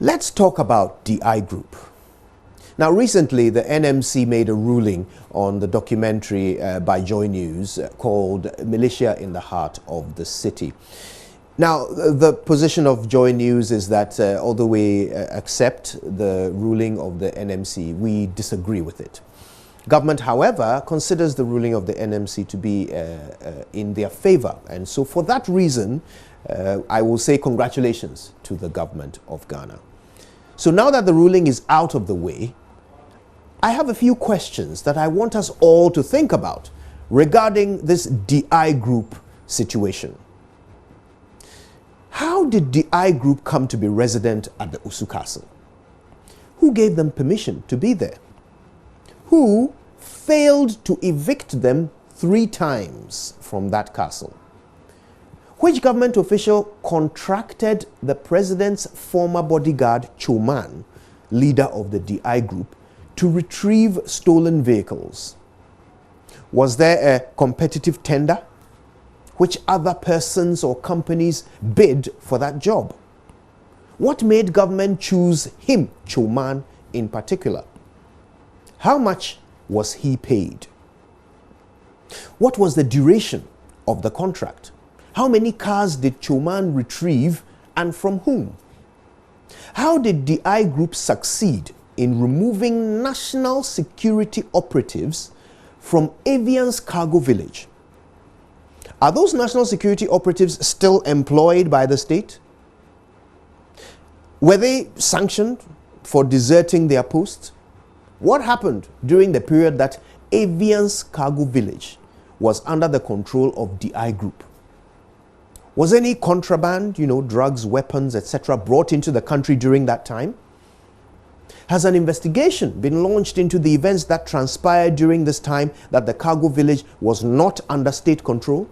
Let's talk about DI Group. Now, recently, the NMC made a ruling on the documentary by Joy News called Militia in the Heart of the City. Now, the position of Joy News is that although we accept the ruling of the NMC, we disagree with it. Government, however, considers the ruling of the NMC to be in their favor. And so for that reason, I will say congratulations to the government of Ghana. So now that the ruling is out of the way, I have a few questions that I want us all to think about regarding this DI Group situation. How did DI Group come to be resident at the Osu Castle? Who gave them permission to be there? Who failed to evict them 3 times from that castle? Which government official contracted the president's former bodyguard, Choman, leader of the DI Group, to retrieve stolen vehicles? Was there a competitive tender? Which other persons or companies bid for that job? What made government choose him, Choman, in particular? How much was he paid? What was the duration of the contract? How many cars did Choman retrieve and from whom? How did DI Group succeed in removing national security operatives from Avian's cargo village? Are those national security operatives still employed by the state? Were they sanctioned for deserting their posts? What happened during the period that Avian's cargo village was under the control of DI Group? Was any contraband, drugs, weapons, etc., brought into the country during that time? Has an investigation been launched into the events that transpired during this time that the cargo village was not under state control?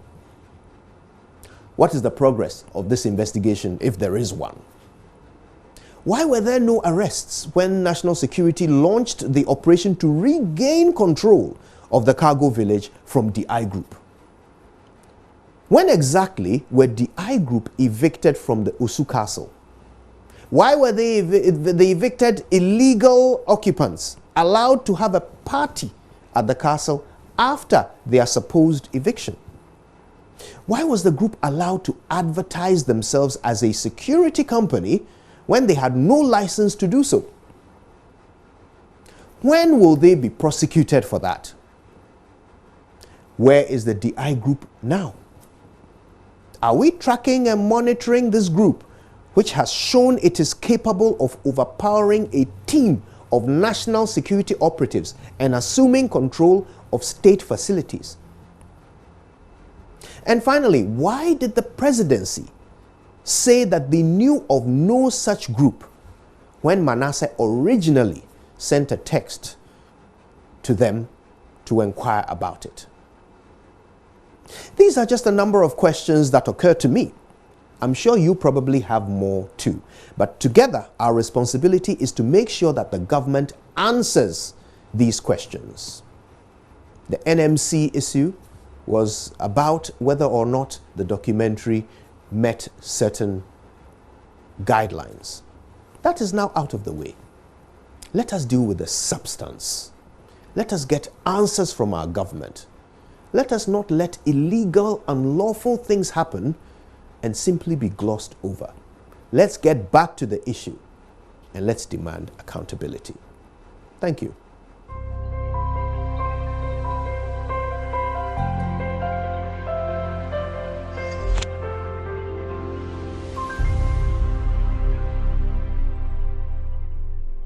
What is the progress of this investigation, if there is one? Why were there no arrests when national security launched the operation to regain control of the cargo village from DI Group? When exactly were DI Group evicted from the Osu Castle? Why were the evicted illegal occupants allowed to have a party at the castle after their supposed eviction? Why was the group allowed to advertise themselves as a security company when they had no license to do so? When will they be prosecuted for that? Where is the DI Group now? Are we tracking and monitoring this group, which has shown it is capable of overpowering a team of national security operatives and assuming control of state facilities? And finally, why did the presidency say that they knew of no such group when Manasseh originally sent a text to them to inquire about it? These are just a number of questions that occur to me. I'm sure you probably have more too. But together, our responsibility is to make sure that the government answers these questions. The NMC issue was about whether or not the documentary met certain guidelines. That is now out of the way. Let us deal with the substance. Let us get answers from our government. Let us not let illegal, unlawful things happen and simply be glossed over. Let's get back to the issue and let's demand accountability. Thank you.